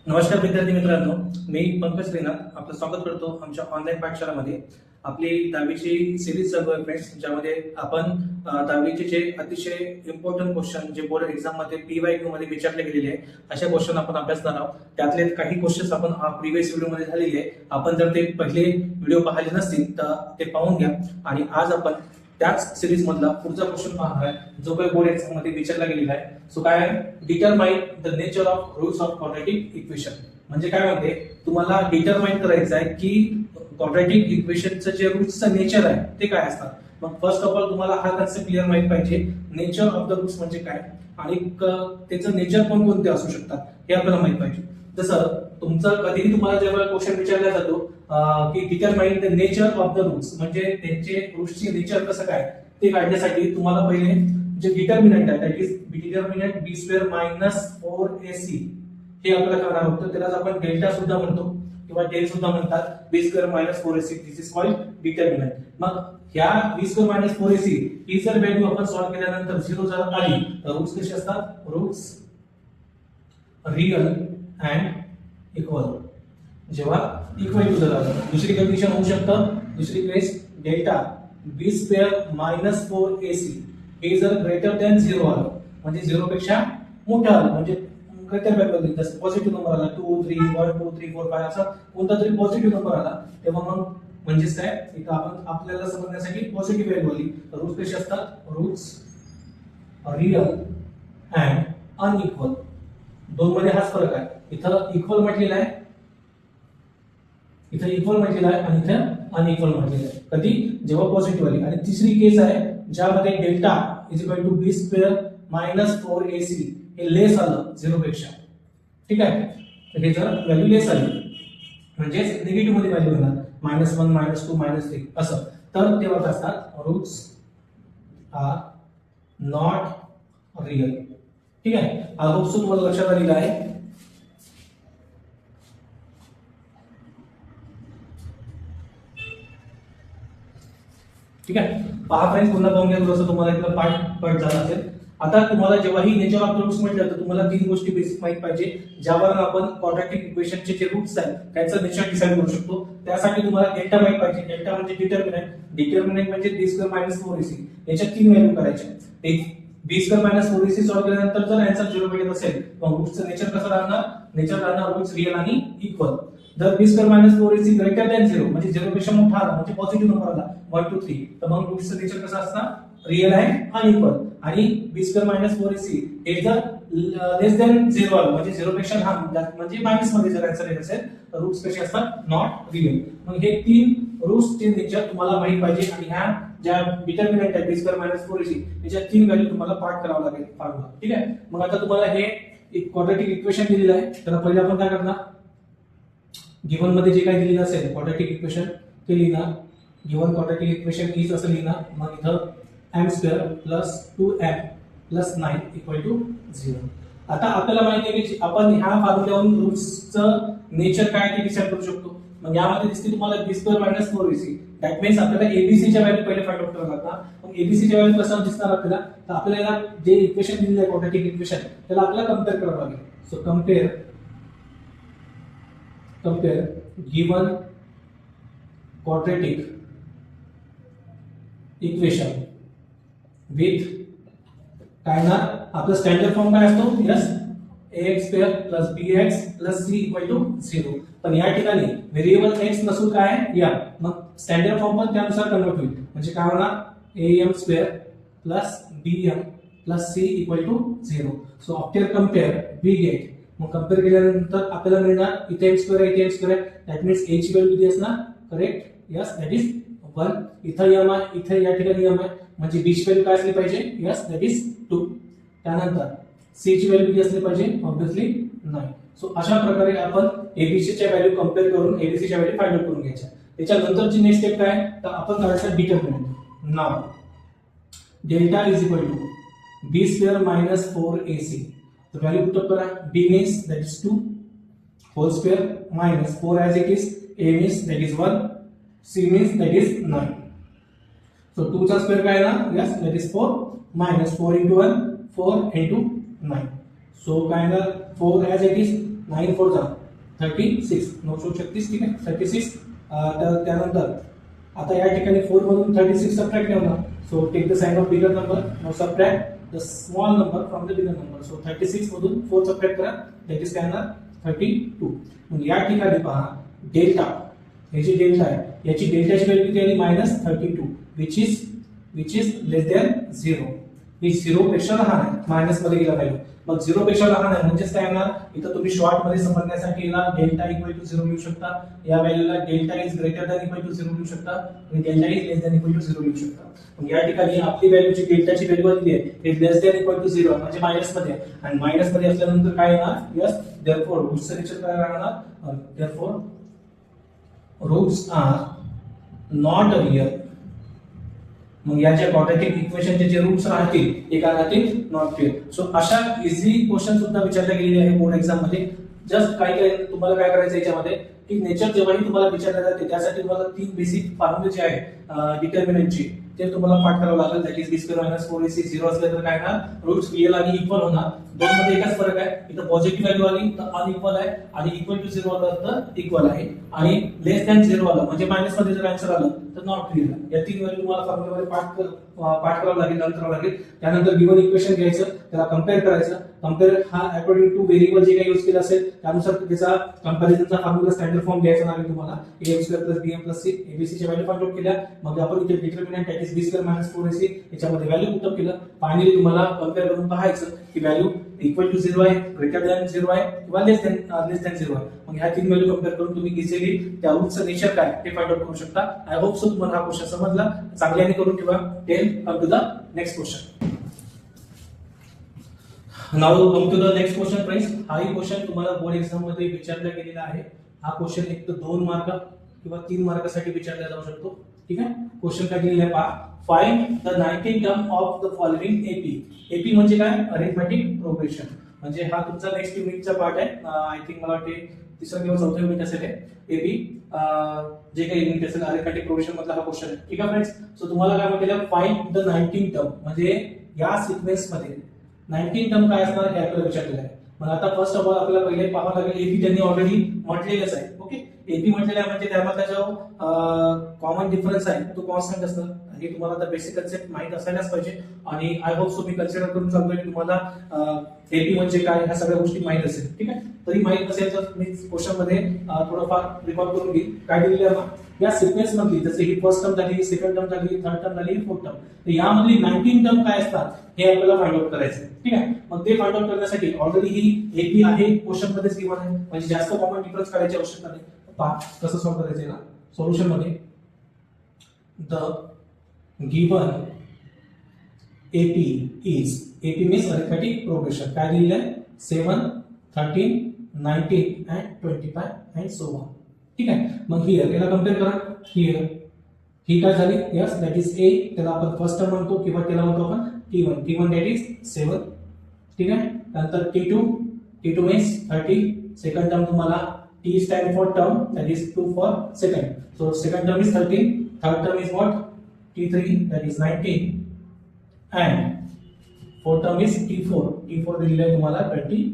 नमस्कार विद्यार्थी मित्रांनो, मी पंकज श्रीनाथ आपलं स्वागत करतो आमच्या ऑनलाईन पाठशाळेमध्ये. आपली 10वीची सिरीज चालू आहे फ्रेंड्स, ज्यामध्ये आपण 10वीचे जे अतिशय इम्पॉर्टंट क्वेश्चन जे बोर्ड एक्झाम मध्ये PYQ मध्ये विचारले गेलेले आहे अशा क्वेश्चन आपण अभ्यासणार आहोत. त्यातले काही क्वेश्चन्स आपण प्रिव्हियस व्हिडिओ मध्ये झालेले आहे. आपण जर ते पहिले व्हिडिओ पाहिले नसतील तर ते पाहून घ्या. आणि आज आपण त्याच सिरीज मधला पुढचा क्वेश्चन पाहणार आहे जो काही बोर्ड एक्झाम मध्ये विचारला गेलेला आहे. सो काय आहे, determine the nature of roots of quadratic equation. म्हणजे काय म्हणते, तुम्हाला डिटरमाइन करायचं आहे की क्वाड्रॅटिक इक्वेशनचं जे रूट्सचं नेचर आहे ते काय असतात. मग फर्स्ट ऑफ ऑल तुम्हाला हा कन्सेप्ट क्लिअर माहित पाहिजे, नेचर ऑफ द रूट्स म्हणजे काय आणि त्याचं नेचर कोणकोणते असू शकतात हे आपल्याला माहित पाहिजे. जसं तुमचं कधीही तुम्हाला जेव्हा क्वेश्चन विचारला जातो की determine the nature of the roots, म्हणजे त्यांचे रूट्सचे नेचर कसं काय ते काढण्यासाठी तुम्हाला पहिले जे डिटर्मिनंट आहे that is determinant b² - 4ac हे आपल्याला करणार होतं. त्यालाच आपण डेल्टा सुद्धा म्हणतो किंवा डेल सुद्धा म्हणतात. b² - 4ac this is called determinant. मग ह्या b² - 4ac ही जर व्हॅल्यू आपण सॉल्व्ह केल्यानंतर 0 जर आली तर रूट्स कसे असतात, रूट्स रियल अँड इक्वल. जेव्हा इक्वल टू जर आलं, दुसरी कंडिशन होऊ शकतं, दुसरी केस डेल्टा b² - 4ac हे जर ग्रेटर दॅन 0 आलं म्हणजे 0 पेक्षा मोठं आलं म्हणजे ग्रेटर व्हॅल्यू जसं पॉझिटिव्ह नंबर आला 2 3 1 2 3 4 5 असा कोणता तरी पॉझिटिव्ह नंबर आला तेव्हा मग म्हणजेच काय, इथं आपण आपल्याला समजण्यासाठी पॉझिटिव्ह व्हॅल्यू आली. रूट्स कसे असतात, रूट्स रियल अँड अनइक्वल. दोन मध्ये हाच फरक आहे. इथं इक्वल म्हटलेला आहे, इथं इक्वल म्हटलेला आहे आणि इथं अनइक्वल म्हटलेलं आहे. कधी, जेव्हा पॉझिटिव्ह आली. आणि तिसरी केस आहे ज्यामध्ये डेल्टा b² - 4ac हे लेस आलं 0 पेक्षा. ठीक आहे, तर हे जर व्हॅल्यू लेस आली म्हणजेच निगेटिव्ह मध्ये व्हॅल्यू येणार -1 -2 -3 असं, तर तेव्हा काय असतात, रूट्स आर नॉट रियल. ठीक आहे, आय होप सो तुम्हाला लक्षात आलेलं आहे. ठीक आहे, पहा फ्रेंड्स, पुन्हा पाहून घ्या थोडंसं, तुम्हाला इथलं पाठ झाला असेल. आता तुम्हाला जेव्हा ही नेचर ऑफ रूट्स म्हटलं तर तुम्हाला 3 गोष्टी बेसिक माहित पाहिजे ज्यावरून आपण क्वाड्रॅटिक इक्वेशनचे जे रूट्स आहेत त्यांचं नेचर डिसाइड करू शकतो. त्यासाठी तुम्हाला डेल्टा माहित पाहिजे. डेल्टा म्हणजे डिटर्मिनंट, डिटर्मिनंट म्हणजे b² - 4ac. याच्या 3 व्हॅल्यू करायच्या. एक b² - 4ac सॉल्व्ह केल्यानंतर जर आन्सर 0 भेटत असेल मग रूट्सचं नेचर कसं राहणार, नेचर राहणार रूट्स रियल आणि इक्वल. जर b² - 4ac ग्रेटर दॅन 0 म्हणजे 0 पेक्षा मोठा आला म्हणजे पॉझिटिव्ह नंबर आला 1 2 3 तर मग रूट्सचं नेचर कसं असणार, रियल आहे अनइक्वल. आणि b² - 4ac हे जर लेस दॅन 0 आलं म्हणजे 0 पेक्षा लहान म्हणजे मायनस मध्ये जर आन्सर येत असेल तर रूट्स कसे असतात, नॉट रियल. मग हे 3 रूट्सचे नेचर तुम्हाला माहित पाहिजे. आणि ह्या ज्या डिटर्मिनंट आहे b² - 4ac याच्या 3 व्हॅल्यू तुम्हाला पाठ करावं लागेल फॉर्म्युला. ठीक आहे, मग आता तुम्हाला हे एक क्वाड्रॅटिक इक्वेशन दिलेलं आहे. तर पहिले आपण काय करणार, गिव्हन मध्ये जे काही दिलेलं असेल क्वाड्रॅटिक इक्वेशन ते लिहिणार. गिव्हन क्वाड्रॅटिक इक्वेशन इज असं लिहिणार. मग इथं m² + 2m + 9 = 0. आता आपल्याला माहिती आहे की आपण ह्या फॉर्म्युल्यावरून रूट्सचं नेचर काय ते डिसाइड करू शकतो. मग यामध्ये दिसते तुम्हाला b² - 4ac. दॅट मीन्स आपल्याला एबीसी च्या व्हॅल्यू पहिले फाइंड आउट करावं लागणार. मग एबीसी च्या व्हॅल्यू कसं दिसणार आपल्याला, तर आपल्याला जे इक्वेशन दिलेलं आहे क्वाड्रॅटिक इक्वेशन त्याला आपल्याला कम्पेअर करावं लागेल. So compare given quadratic equation with काय ना, आपला स्टँडर्ड फॉर्म काय असतो, यस ax² + bx + c = 0. पण या ठिकाणी व्हेरिएबल x नसून काय आहे या, मग स्टँडर्ड फॉर्म पण त्यानुसार कन्वर्ट होईल. म्हणजे काय होणार, am² + bm + c = 0. So after compare we get, मग कम्पेअर केल्यानंतर आपल्याला मिळणार इथे m² आहे इथे m² आहे. दॅट मीन्स a ची व्हॅल्यू किती असणार, करेक्ट, यस दॅट इज 1. इथं m आहे, इथे या ठिकाणी m आहे म्हणजे b ची व्हॅल्यू काय असली पाहिजे, यस दॅट इज 2. त्यानंतर c ची व्हॅल्यू किती असली पाहिजे, ऑब्वियसली 9. सो अशा प्रकारे आपण abc च्या व्हॅल्यू कम्पेअर करून abc च्या व्हॅल्यू फाइंड आउट करून घ्यायच्या. त्याच्यानंतरची नेक्स्ट स्टेप काय, तर आपण करायचं डिटर्मिनंट. नाव delta is equal to b² - 4ac. The value put up करा. b means that is 2 whole square minus 4 as it is, a means that is 1, c means that is 9. So 2 चा square काय ना, yes that is 4 minus 4 into 1 4 into 9. So काय ना 4 as it is 9 4 36, 936, ठीक आहे 36. तर त्यानंतर आता या ठिकाणी 4 मधून 36 सबट्रॅक्ट होणार. So take the sign of bigger number. Now subtract the small number from the bigger number. So 36 मधून 4 सबट्रॅक्ट करा, दॅट इज काय येणार 32. मग या ठिकाणी पहा डेल्टा, हे जे डेल्टा आहे याची डेल्टाची व्हॅल्यू किती आली -32, विच इज लेस दॅन 0. ही 0 पेक्षा लहान आहे, मायनस मध्ये गेला व्हॅल्यू. मग 0 पेक्षा लहान आहे म्हणजेच काय येणार, इथं तुम्ही शॉर्ट मध्ये समजण्यासाठी याला डेल्टा इक्वल टू 0 लिहू शकता, या व्हॅल्यूला delta is greater than equal to 0 लिहू शकता आणि delta is less than equal to 0 लिहू शकता. मग या ठिकाणी आपली व्हॅल्यूची डेल्टाची व्हॅल्यू आली आहे हे लेस दॅन इक्वल टू 0 म्हणजे मायनस मध्ये, आणि मायनस मध्ये असल्यानंतर काय येणार, यस देअरफॉर रूट्सचं निश्चित काय राहणार, therefore roots are not real. मग याच्या क्वाड्रॅटिक इक्वेशनचे जे रूट्स राहतील ते काय राहतील, नॉट रियल. सो अशा इझी क्वेश्चन सुद्धा विचारले गेलेले आहे बोर्ड एक्झाम मध्ये. जस्ट काय तुम्हाला काय करायचं याच्यामध्ये की नेचर जेव्हाही तुम्हाला विचारले जाते त्यासाठी तुम्हाला 3 बेसिक फॉर्म्युले जे आहे डिटर्मिनंटचे ते तुम्हाला पाठ करावं लागेल. That is b² - 4ac. 0 असले तर काय होणार, रूट्स रियल आणि इक्वल होणार. दोन मध्ये एकच फरक आहे, इथं पॉझिटिव्ह व्हॅल्यू आली तर अनइक्वल आहे आणि इक्वल टू 0 आलं तर इक्वल आहे, आणि लेस दॅन 0 आलं म्हणजे मायनस मध्ये जर आन्सर आलं तर नॉट रियल. या 3 व्हॅल्यू तुम्हाला फॉर्म्युल्यामध्ये पाठ करावं लागेल, लर्न करावं लागेल. त्यानंतर गिवन इक्वेशन घ्यायचं, त्याला कम्पेअर करायचं. कम्पेअर हा अकॉर्डिंग टू व्हेरिएबल जे काही यूज केलं असेल त्यानुसार त्याचा कंपॅरिझनचा फॉर्म्युला स्टँडर्ड फॉर्म घ्यायचा लागेल तुम्हाला. a² + bm + c abc च्या व्हॅल्यू फाइंड आउट केल्या. मग आपण इथे determinant that is b² - 4ac याच्यामध्ये व्हॅल्यू पुट अप केलं. फायनली तुम्हाला कम्पेअर करून पाहायचं की व्हॅल्यू इक्वल टू 0 आहे, ग्रेटर दॅन 0 आहे किंवा लेस दॅन 0 आहे. मग ह्या 3 व्हॅल्यू कम्पेअर करून तुम्ही इझिली त्या रूटचं नेचर काय ते फाइंड आउट करू शकता. आय होप सो तुम्हाला हा क्वेश्चन समजला. चांगल्याने करून ठेवा. Come to the next question. Now come to the next question friends. हाही क्वेश्चन तुम्हाला बोर्ड एक्झाम मध्ये विचारला गेलेला आहे. हा क्वेश्चन एक तर 2 मार्क किंवा 3 मार्कासाठी विचारला जाऊ शकतो. ठीक आहे. क्वेश्चन काय दिलेला आहे पहा. Find the 19 term of the following AP. AP म्हणजे काय, अरिथमेटिक प्रोग्रेशन. म्हणजे हा तुमचा नेक्स्ट युनिटचा पार्ट आहे. आय थिंक मला वाटते 3रं किंवा 4थं युनिट असेल एपी, जे काही युनिट असेल अरिथमेटिक प्रोग्रेशन मधला हा क्वेश्चन आहे. ठीक आहे फ्रेंड्स. सो तुम्हाला काय म्हटलेलं, फाइंड द 19 टर्म म्हणजे या सिक्वेन्स मध्ये 19 टर्म काय असणार हे आपल्याला विचारलेलं आहे. मग आता फर्स्ट ऑफ ऑल आपल्याला पहिले पाहावं लागेल एपी त्यांनी ऑलरेडी म्हटलेलंच आहे. ओके, एपी म्हटलेलं आहे म्हणजे त्यामधला जो कॉमन डिफरन्स आहे तो कॉन्स्टंट असणार. हे तुम्हाला आता बेसिक कन्सेप्ट माहित असायलाच पाहिजे, आणि I hope so me consider करून सांगतोय की तुम्हाला एपी म्हणजे काय ह्या सगळ्या गोष्टी माहित असेल. ठीक आहे. तरी माहित नसेल तर मी क्वेश्चन मध्ये थोडंफार रिकॉल करून घेईन. काय दिलेलं आहे या सिक्वेन्स मधली, जसे ही फर्स्ट टर्म झाली, सेकंड टर्म झाली, थर्ड टर्म झाली, फोर्थ टर्म, तर यामधली 19 टर्म काय असतात हे आपल्याला फाइंड आउट करायचं. ठीक आहे. मग ते फाइंड आउट करण्यासाठी ऑलरेडी ही एपी आहे क्वेश्चन मध्येच गिवन आहे, म्हणजे जास्त कॉमन डिफरन्स काढायची आवश्यकता नाही. पहा कसं सॉल्व्ह करायचं ना. सोल्युशन मध्ये the given AP is, AP means arithmetic progression. काय दिलेलं आहे 7 13 19 and 25 and so on. ठीक आहे. मग हियर याला कम्पेअर करा. हियर ही काय झाली, यस दॅट इज ए, त्याला आपण फर्स्ट टर्म म्हणतो किंवा त्याला म्हणतो आपण T1 दॅट इज 7. ठीक आहे. नंतर T2 मीन्स 30. सेकंड टर्म तुम्हाला T stand for term that is 2 for second. So second term is 13. Third term is what T3 that is 19 and fourth term is T4 दिलेलं आहे तुम्हाला 25.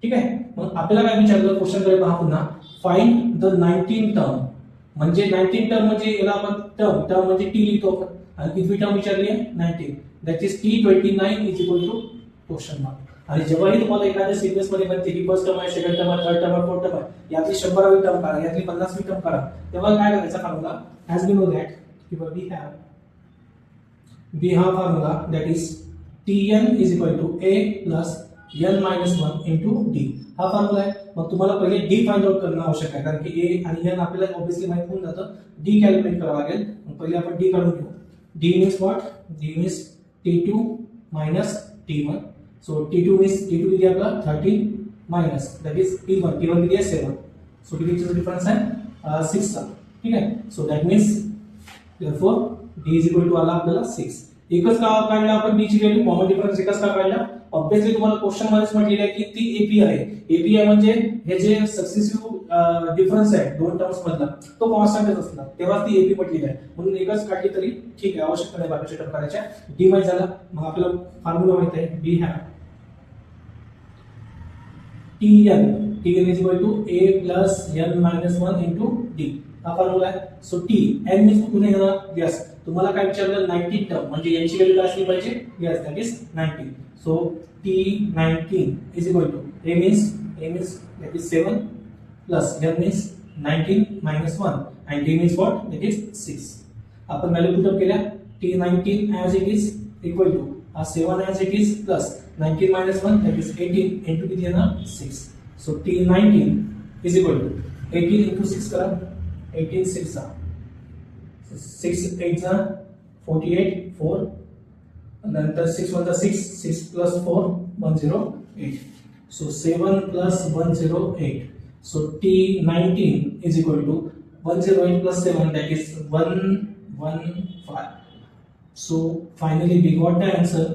ठीक आहे. मग आपल्याला काय विचारलं क्वेश्चन कडे पहा पुन्हा. फाइंड द 19 टर्म म्हणजे 19 टर्म म्हणजे याला आपण टर्म म्हणजे टी लिहितो आपण, आणि किती टर्म विचारली आहे 19, that is T29 is equal to question mark. आणि जेव्हाही तुम्हाला एखाद्या सिक्वेन्स मध्ये म्हणते की फर्स्ट टर्म आहे, सेकंड टर्म आहे, थर्ड टर्म आहे, फोर्थ टर्म आहे, यातली 100वी टर्म करा, यातली 50वी टर्म करा, तेव्हा काय करायचा formula, as we know that किंवा we have formula that is Tn is equal to a plus n minus 1 into d. हा फॉर्म्युला आहे. मग तुम्हाला पहिले d फाइंड आउट करणं आवश्यक आहे, कारण की a आणि n आपल्याला ऑब्वियसली माहित होऊन जातं. d कॅल्क्युलेट करावं लागेल. मग पहिले आपण d काढून घेऊ. d means what, d means T2 minus T1. So T2 किती आपला 13 मायनस दॅट इज T1 किती आहे 7. सो कितीचा डिफरन्स आहे 6 चा. ठीक आहे. So that means therefore d is equal to आला आपल्याला 6. एकच का काढला आपण d ची व्हॅल्यू, कॉमन डिफरन्स एकच का काढला, ऑब्वियसली तुम्हाला क्वेश्चन मध्येच म्हटलेलं आहे की ती एपी आहे. एपी आहे म्हणजे हे जे सक्सेसिव्ह डिफरन्स आहे दोन टर्म्स मधला तो कॉन्स्टंटच असणार, तेव्हा ती एपी म्हटलेली आहे. म्हणून एकच काढली तरी ठीक आहे, आवश्यकता नाही बाकीच्या टर्म करायच्या. डी माहित झाला. मग आपल्याला फॉर्म्युला माहित आहे, we have Tn is equal to a plus n minus 1 into d हा फॉर्म्युला आहे. सो टी एन मीन्स कुठे येणार यस. तुम्हाला काय विचारलं 19 टर्म म्हणजे यांची व्हॅल्यू काय असली पाहिजे yes that is 19. So T19 is equal to a means that is 7 plus n means 19 minus 1 and d means what that is 6. आपण व्हॅल्यू पुट अप केल्या T19 as it is equal to 7 as it is plus 19 minus 1 that is 18 into किती येणार 6. So T19 is equal to 18 into 6 करा 18 6 6 8 48 4 नंतर 6 1 6 6 plus 4 108. So 7 plus 108. So T19 is equal to 108 plus 7 that is 115. So finally we got the answer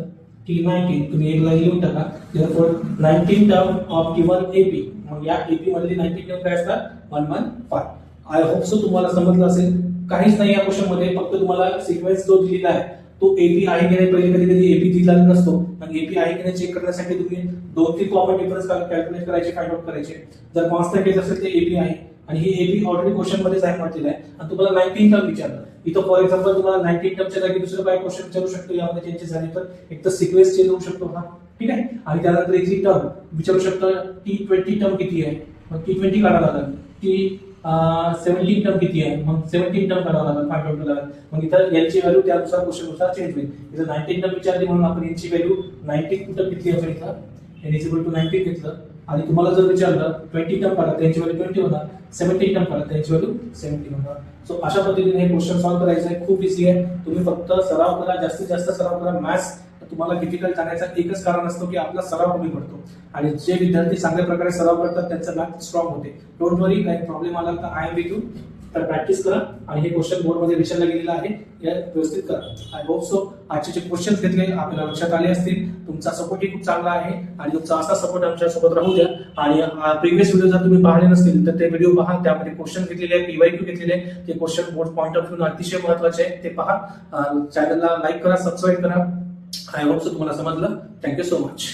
T19. तुम्ही एक line लिहून टाका. Therefore 19 term of given AP. मग या AP मधली 19 term काय असतात 115. आय होप सो तुम्हाला समजलं असेल. काहीच नाही या क्वेश्चन मध्ये, फक्त तुम्हाला सिक्वेन्स जो दिलेला आहे तो एपी आहे की नाही, पहिले कधी कधी एपी दिला नसतो आणि एपी आहे की नाही चेक करण्यासाठी तुम्ही 2-3 कॉमन डिफरन्स कॅल्क्युलेट करायचे, फाइंड आउट करायचे. जर कॉन्स्टंट केस असेल तर एपी आहे आणि ही एपी ऑलरेडी क्वेश्चन मध्ये आहे म्हटलेलं आहे आणि तुम्हाला 19 टर्म विचारलं. इथं फॉर एक्झाम्पल तुम्हाला 19 टर्मच्या जागी दुसरं काय क्वेश्चन विचारू शकतो, यामध्ये चेंजेस झाले तर एक तर सिक्वेन्स चेंज होऊ शकतो का, ठीक आहे. आणि त्यानंतर एक टर्म विचारू शकतो T20 टर्म किती आहे, मग T20 काढावं लागेल. T17 टर्म किती आहे, मग 17 टर्म काढावं लागेल, फाइंड आउट करावं लागेल. मग इथं यांची व्हॅल्यू त्यानुसार क्वेश्चननुसार चेंज होईल. इथं 19 टर्म विचारली म्हणून आपण यांची व्हॅल्यू 19 कुठं घेतली, आपण इथं n is equal to 19 घेतलं. आणि तुम्हाला जर विचारलं 20 टर्म काढा त्यांची व्हॅल्यू 20 होणार, 17 टर्म काढा त्यांची व्हॅल्यू 17 होणार. सो अशा पद्धतीने हे क्वेश्चन सॉल्व्ह करायचं आहे. खूप इझी आहे. तुम्ही फक्त सराव करा, जास्तीत जास्त सराव करा. मॅथ्स तुम्हाला डिफिकल्ट जाण्याचं एकच कारण असतं की आपला सराव कमी पडतो आणि जे विद्यार्थी चांगल्या प्रकारे सराव करतात त्यांचं मॅथ स्ट्रॉंग होते. डोंट वरी, काही प्रॉब्लेम आला तर आय एम विथ यू. तर प्रॅक्टिस करा आणि हे क्वेश्चन बोर्ड मध्ये विचारला गेलेला आहे, या व्यवस्थित करा. आय होप सो आजचे जे क्वेश्चन घेतले आपल्याला लक्षात आले असतील. तुमचा सपोर्ट खूप चांगला आहे आणि तुमचा असा सपोर्ट आमच्या सोबत राहू द्या. आणि प्रिव्हियस व्हिडिओ जर तुम्ही पाहिले नसतील तर ते व्हिडिओ पहा, त्यामध्ये क्वेश्चन घेतलेले आहे, पीवायक्यू घेतलेले आहे. ते question board point of view अतिशय महत्त्वाचे आहे, ते पहा. चॅनलला लाईक करा, सबस्क्राईब करा. आय होप सो तुम्हाला समजलं. Thank you so much.